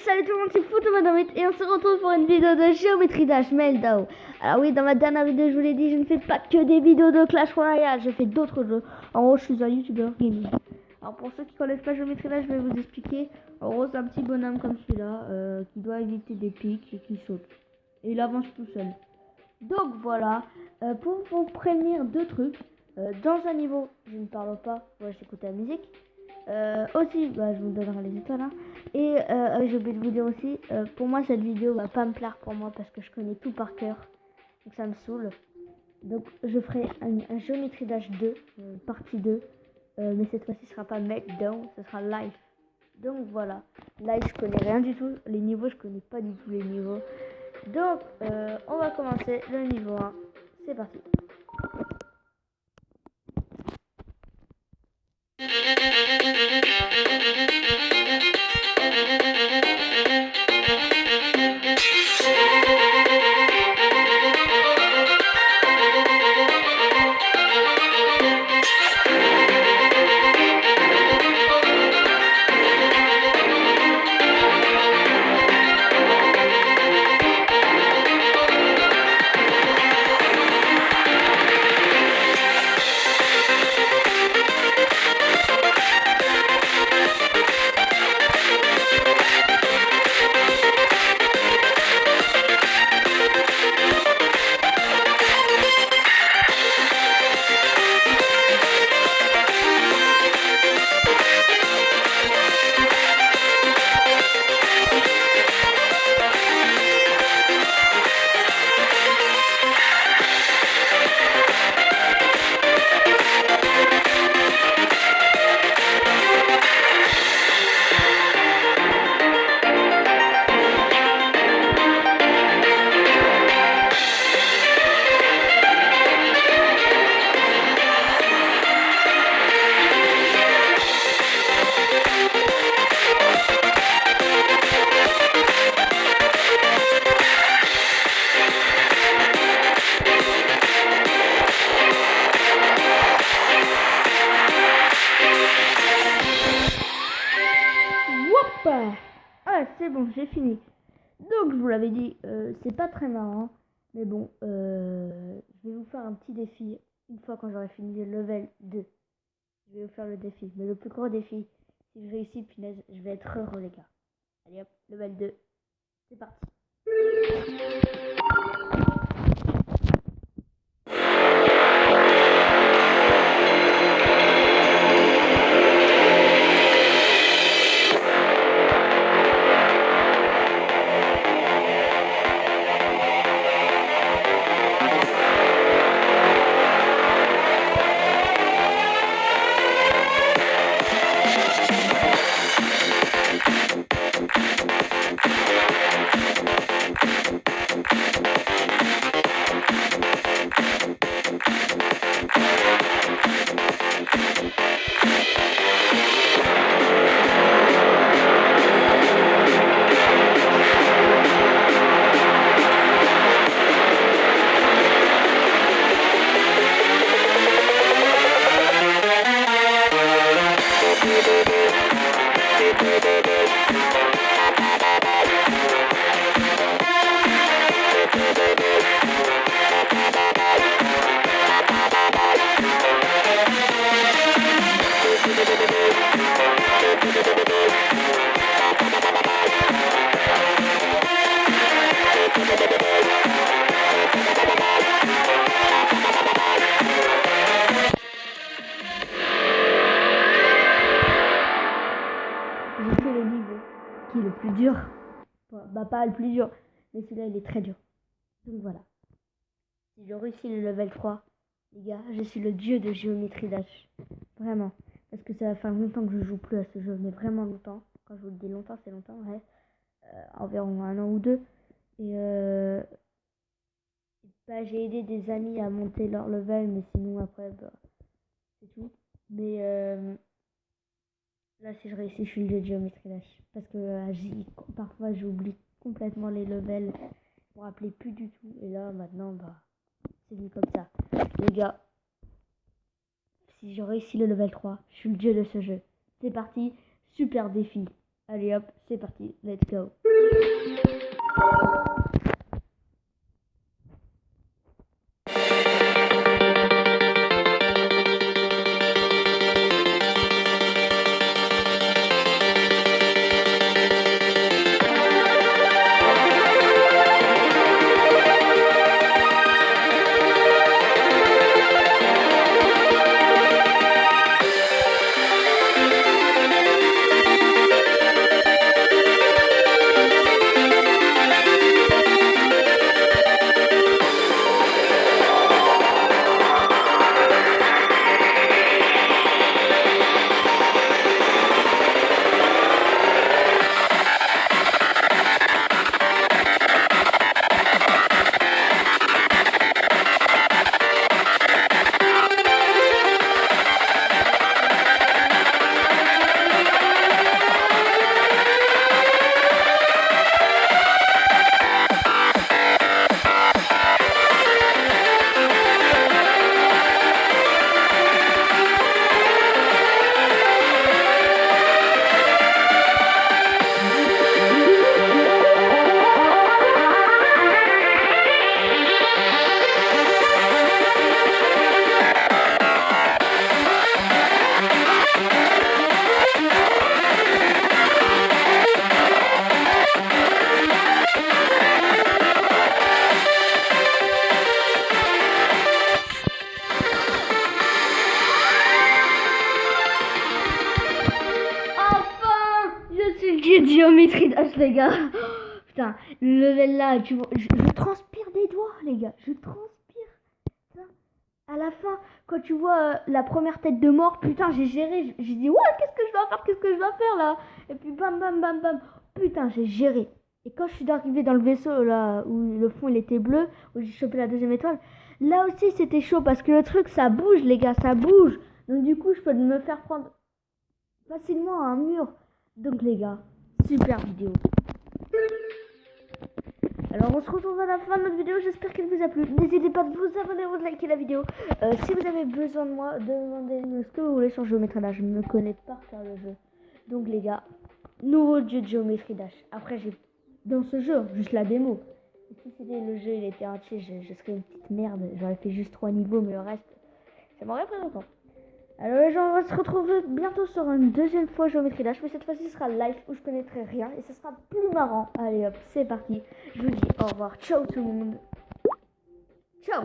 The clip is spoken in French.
salut tout le monde, c'est Photomadomite et on se retrouve pour une vidéo de Géométrie Dash Meltdown. Alors oui, dans ma dernière vidéo, je vous l'ai dit, je ne fais pas que des vidéos de Clash Royale, je fais d'autres jeux. En gros, je suis un youtubeur gaming. Alors pour ceux qui connaissent pas Géométrie Dash, je vais vous expliquer. En gros, c'est un petit bonhomme comme celui-là qui doit éviter des pics et qui saute. Et il avance tout seul. Donc voilà, pour vous prévenir deux trucs. Dans un niveau, je ne parle pas, ouais, j'écoute la musique. Aussi, je vous donnerai les étoiles. Hein. Et j'ai oublié de vous dire aussi, pour moi, cette vidéo va pas me plaire pour moi parce que je connais tout par cœur. Donc ça me saoule. Donc je ferai un Géométrie Dash 2, partie 2. Mais cette fois-ci, ce sera pas Meltdown, ce sera Live. Donc voilà. Live, je connais rien du tout. Les niveaux, je connais pas du tout les niveaux. Donc, on va commencer le niveau 1. C'est parti. Ah, c'est bon, j'ai fini. Donc, je vous l'avais dit, c'est pas très marrant. Mais bon, je vais vous faire un petit défi. Une fois quand j'aurai fini le level 2, je vais vous faire le défi. Mais le plus gros défi, si je réussis, punaise, je vais être heureux, les gars. Allez hop, level 2, c'est parti. J'ai fait le niveau qui est le plus dur. Bah pas le plus dur, mais celui-là il est très dur. Donc voilà. Si je réussis le level 3, les gars, je suis le dieu de Géométrie Dash. Vraiment. Parce que ça va faire longtemps que je joue plus à ce jeu, mais vraiment longtemps. Quand je vous le dis longtemps, c'est longtemps, ouais. Environ 1 an ou 2. Et j'ai aidé des amis à monter leur level, mais sinon après, c'est tout. Mais là, si je réussis, je suis le dieu de Géométrie Dash. Parce que parfois, j'oublie complètement les levels. Je me rappelais plus du tout. Et là, maintenant, c'est venu comme ça. Les gars, si je réussis le level 3, je suis le dieu de ce jeu. C'est parti, super défi. Allez hop, c'est parti, let's go. Géométrie Dash, les gars. Putain, le level là, tu vois, je transpire des doigts, les gars. Je transpire. Putain. À la fin, quand tu vois la première tête de mort, putain, j'ai géré. J'ai dit, ouais, qu'est-ce que je dois faire? Qu'est-ce que je dois faire là? Et puis, bam, bam, bam, bam. Putain, j'ai géré. Et quand je suis arrivé dans le vaisseau là, où le fond il était bleu, où j'ai chopé la deuxième étoile, là aussi c'était chaud parce que le truc ça bouge, les gars, ça bouge. Donc, du coup, je peux me faire prendre facilement à un mur. Donc, les gars. Super vidéo. Alors on se retrouve à la fin de notre vidéo, j'espère qu'elle vous a plu. N'hésitez pas à vous abonner ou de liker la vidéo. Si vous avez besoin de moi, demandez-moi ce que vous voulez sur Géométrie Dash. Je me connais par cœur le jeu. Donc les gars, nouveau jeu de Géométrie Dash. Après j'ai dans ce jeu, juste la démo. Et si c'était le jeu, il était entier, je serais une petite merde. J'aurais fait juste 3 niveaux, mais le reste, ça m'aurait pris longtemps. Alors les gens, on va se retrouver bientôt sur une deuxième fois Géométrie Dash, mais cette fois-ci ce sera live où je connaîtrai rien et ce sera plus marrant. Allez hop, c'est parti. Je vous dis au revoir, ciao tout le monde. Ciao.